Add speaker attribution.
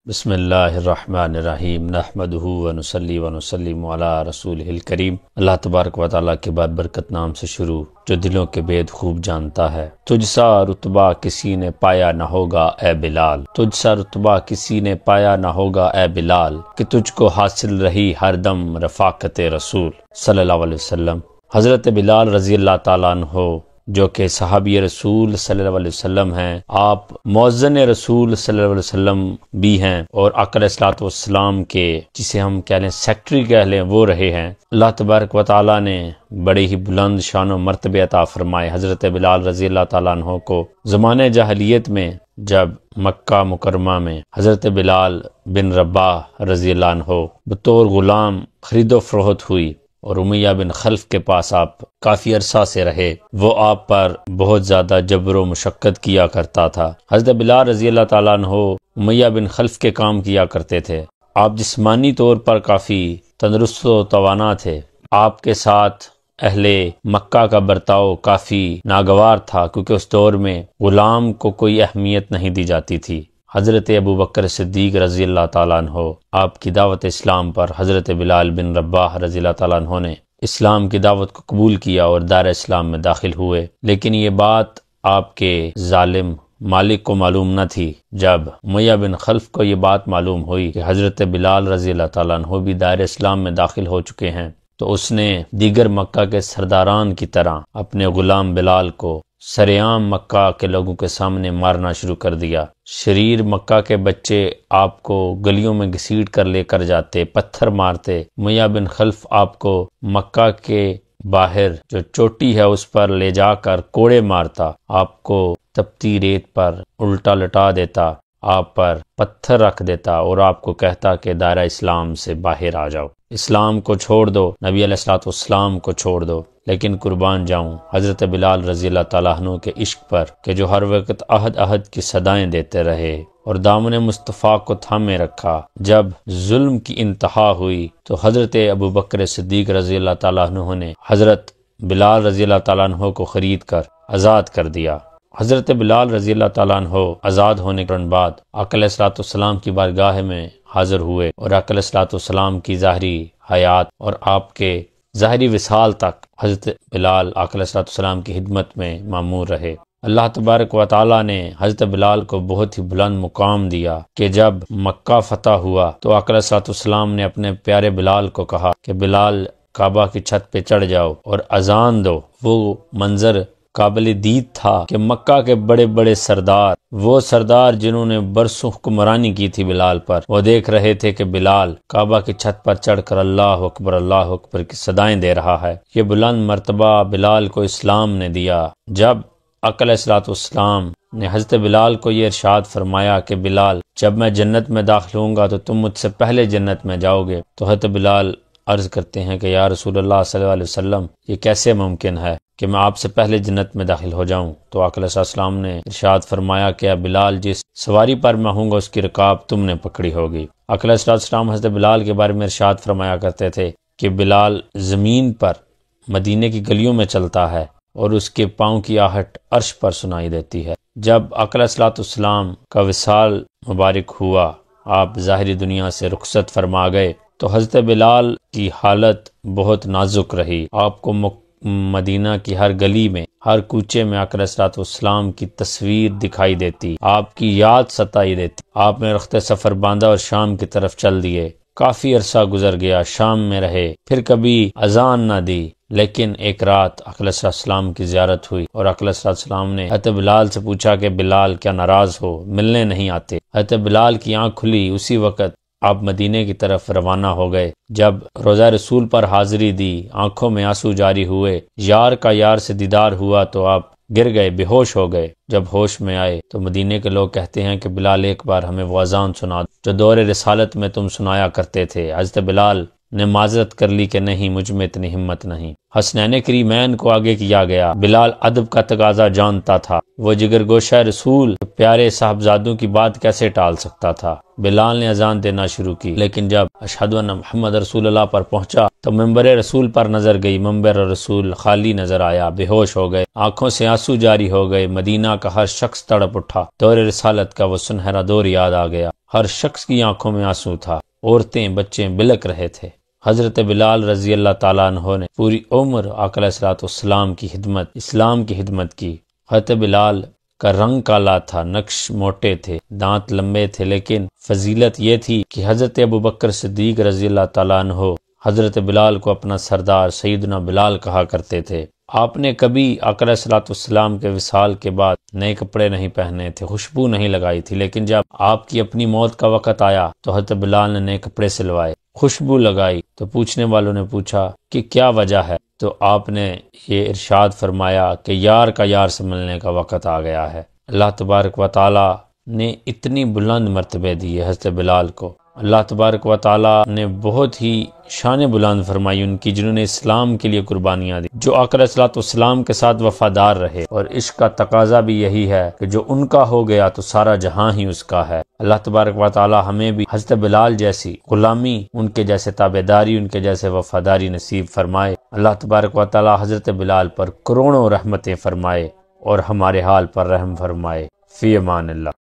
Speaker 1: بسم اللہ الرحمن الرحیم نحمدہ ونصلی ونسلم علی رسولہ الکریم۔ اللہ تبارک و تعالیٰ کے بابرکت نام سے شروع جو دلوں کے بید خوب جانتا ہے۔ تجھ سا رتبہ کسی نے پایا نہ ہوگا اے بلال، تجھ سا رتبہ کسی نے پایا نہ ہوگا اے بلال، کہ تجھ کو حاصل رہی ہر دم رفاقت رسول صلی اللہ علیہ وسلم۔ حضرت بلال رضی اللہ تعالیٰ عنہ جو کہ صحابی رسول صلی اللہ علیہ وسلم ہیں، آپ مؤذن رسول صلی اللہ علیہ وسلم بھی ہیں اور آقا علیہ الصلوۃ والسلام کے جسے ہم کہہ لیں سیکٹری کہہ لیں وہ رہے ہیں۔ اللہ تبارک و تعالیٰ نے بڑے ہی بلند شان و مرتبے عطا فرمائے حضرت بلال رضی اللہ تعالیٰ عنہ کو۔ زمانہ جاہلیت میں جب مکہ مکرمہ میں حضرت بلال بن رباح رضی اللہ عنہ بطور غلام خرید و فروخت ہوئی اور امیہ بن خلف کے پاس آپ کافی عرصہ سے رہے، وہ آپ پر بہت زیادہ جبر و مشقت کیا کرتا تھا۔ حضرت بلال رضی اللہ تعالیٰ عنہ امیہ بن خلف کے کام کیا کرتے تھے۔ آپ جسمانی طور پر کافی تندرست و توانا تھے۔ آپ کے ساتھ اہل مکہ کا برتاؤ کافی ناگوار تھا کیونکہ اس دور میں غلام کو کوئی اہمیت نہیں دی جاتی تھی۔ حضرت ابوبکر صدیق رضی اللہ تعالیٰ عنہ آپ کی دعوت اسلام پر حضرت بلال بن رباح رضی اللہ تعالیٰ عنہ نے اسلام کی دعوت کو قبول کیا اور دار اسلام میں داخل ہوئے، لیکن یہ بات آپ کے ظالم مالک کو معلوم نہ تھی۔ جب امیہ بن خلف کو یہ بات معلوم ہوئی کہ حضرت بلال رضی اللہ تعالیٰ عنہ بھی دار اسلام میں داخل ہو چکے ہیں، تو اس نے دیگر مکہ کے سرداران کی طرح اپنے غلام بلال کو سرعام مکہ کے لوگوں کے سامنے مارنا شروع کر دیا۔ شریر مکہ کے بچے آپ کو گلیوں میں گھسیٹ کر لے کر جاتے، پتھر مارتے۔ امیہ بن خلف آپ کو مکہ کے باہر جو چوٹی ہے اس پر لے جا کر کوڑے مارتا، آپ کو تپتی ریت پر الٹا لٹا دیتا، آپ پر پتھر رکھ دیتا اور آپ کو کہتا کہ دائرہ اسلام سے باہر آ جاؤ، اسلام کو چھوڑ دو، نبی علیہ الصلوۃ والسلام کو چھوڑ دو۔ لیکن قربان جاؤں حضرت بلال رضی اللہ تعالیٰ عنہ کے عشق پر کہ جو ہر وقت عہد عہد کی صدائیں دیتے رہے اور دامن مصطفیٰ کو تھامے رکھا۔ جب ظلم کی انتہا ہوئی تو حضرت ابوبکر صدیق رضی اللہ تعالیٰ عنہ نے حضرت بلال رضی اللہ تعالیٰ عنہ کو خرید کر آزاد کر دیا۔ حضرت بلال رضی اللہ تعالیٰ عنہ آزاد ہونے کے بعد آقا علیہ الصلوۃ والسلام کی بارگاہ میں حاضر ہوئے اور آقا علیہ الصلوۃ والسلام کی ظاہری حیات اور آپ کے ظاہری وصال تک حضرت بلال آقا علیہ الصلوۃ والسلام کی خدمت میں مامور رہے۔ اللہ تبارک و تعالیٰ نے حضرت بلال کو بہت ہی بلند مقام دیا کہ جب مکہ فتح ہوا تو آقا علیہ الصلوۃ والسلام نے اپنے پیارے بلال کو کہا کہ بلال کعبہ کی چھت پہ چڑھ جاؤ اور اذان دو۔ وہ منظر قابل دید تھا کہ مکہ کے بڑے بڑے سردار، وہ سردار جنہوں نے برسوں حکمرانی کی تھی بلال پر، وہ دیکھ رہے تھے کہ بلال کعبہ کی چھت پر چڑھ کر اللہ اکبر کی صدائیں دے رہا ہے۔ یہ بلند مرتبہ بلال کو اسلام نے دیا۔ جب آقا علیہ الصلوۃ والسلام نے حضرت بلال کو یہ ارشاد فرمایا کہ بلال جب میں جنت میں داخل ہوں گا تو تم مجھ سے پہلے جنت میں جاؤ گے، تو حضرت بلال عرض کرتے ہیں کہ یا رسول اللہ صلی اللہ علیہ وسلم یہ کیسے ممکن ہے کہ میں آپ سے پہلے جنت میں داخل ہو جاؤں؟ تو آقا علیہ السلام نے ارشاد فرمایا کہ اے بلال جس سواری پر میں ہوں گا اس کی رکاب تم نے پکڑی ہوگی۔ آقا علیہ السلام حضرت بلال کے بارے میں ارشاد فرمایا کرتے تھے کہ بلال زمین پر مدینے کی گلیوں میں چلتا ہے اور اس کے پاؤں کی آہٹ عرش پر سنائی دیتی ہے۔ جب آقا علیہ السلام کا وصال مبارک ہوا، آپ ظاہری دنیا سے رخصت فرما گئے، تو حضرت بلال کی حالت بہت نازک رہی۔ آپ کو مدینہ کی ہر گلی میں، ہر کوچے میں آقا علیہ السلام کی تصویر دکھائی دیتی، آپ کی یاد ستائی دیتی۔ آپ نے رخت سفر باندھا اور شام کی طرف چل دیے۔ کافی عرصہ گزر گیا، شام میں رہے، پھر کبھی اذان نہ دی، لیکن ایک رات آقا علیہ السلام کی زیارت ہوئی اور آقا علیہ السلام نے حضرت بلال سے پوچھا کہ بلال کیا ناراض ہو، ملنے نہیں آتے؟ حضرت بلال کی آنکھ کھلی، اسی وقت آپ مدینے کی طرف روانہ ہو گئے۔ جب روضہ رسول پر حاضری دی، آنکھوں میں آنسو جاری ہوئے، یار کا یار سے دیدار ہوا تو آپ گر گئے، بے ہوش ہو گئے۔ جب ہوش میں آئے تو مدینے کے لوگ کہتے ہیں کہ بلال ایک بار ہمیں وہ اذان سنا جو دور رسالت میں تم سنایا کرتے تھے۔ حضرت بلال نے معذرت کر لی کہ نہیں، مجھ میں اتنی ہمت نہیں۔ حسنین کریمین کو آگے کیا گیا۔ بلال ادب کا تقاضا جانتا تھا، وہ جگر گوشہ رسول پیارے صاحبزادوں کی بات کیسے ٹال سکتا تھا۔ بلال نے اذان دینا شروع کی، لیکن جب اشہد ان محمد رسول اللہ پر پہنچا تو ممبر رسول پر نظر گئی۔ ممبر رسول خالی نظر آیا، بے ہوش ہو گئے، آنکھوں سے آنسو جاری ہو گئے۔ مدینہ کا ہر شخص تڑپ اٹھا، دور رسالت کا وہ سنہرا دور یاد آ گیا۔ ہر شخص کی آنکھوں میں آنسو تھا، عورتیں بچے بلک رہے تھے۔ حضرت بلال رضی اللہ تعالیٰ عنہ نے پوری عمر آقا علیہ الصلوۃ والسلام کی خدمت، اسلام کی خدمت کی۔ حضرت بلال کا رنگ کالا تھا، نقش موٹے تھے، دانت لمبے تھے، لیکن فضیلت یہ تھی کہ حضرت ابوبکر صدیق رضی اللہ تعالیٰ عنہ حضرت بلال کو اپنا سردار سیدنا بلال کہا کرتے تھے۔ آپ نے کبھی آقا علیہ الصلوۃ والسلام کے وصال کے بعد نئے کپڑے نہیں پہنے تھے، خوشبو نہیں لگائی تھی، لیکن جب آپ کی اپنی موت کا وقت آیا تو حضرت بلال نے نئے کپڑے سلوائے، خوشبو لگائی۔ تو پوچھنے والوں نے پوچھا کہ کیا وجہ ہے؟ تو آپ نے یہ ارشاد فرمایا کہ یار کا یار سے ملنے کا وقت آ گیا ہے۔ اللہ تبارک و تعالی نے اتنی بلند مرتبے دی ہے حضرت بلال کو۔ اللہ تبارک و تعالی نے بہت ہی شان بلند فرمائی ان کی، جنہوں نے اسلام کے لیے قربانیاں دی، جو آقا علیہ الصلوۃ والسلام کے ساتھ وفادار رہے۔ اور عشق کا تقاضا بھی یہی ہے کہ جو ان کا ہو گیا تو سارا جہاں ہی اس کا ہے۔ اللہ تبارک و تعالی ہمیں بھی حضرت بلال جیسی غلامی، ان کے جیسے تابعداری، ان کے جیسے وفاداری نصیب فرمائے۔ اللہ تبارک و تعالی حضرت بلال پر کروڑوں رحمتیں فرمائے اور ہمارے حال پر رحم فرمائے۔ فی امان اللہ۔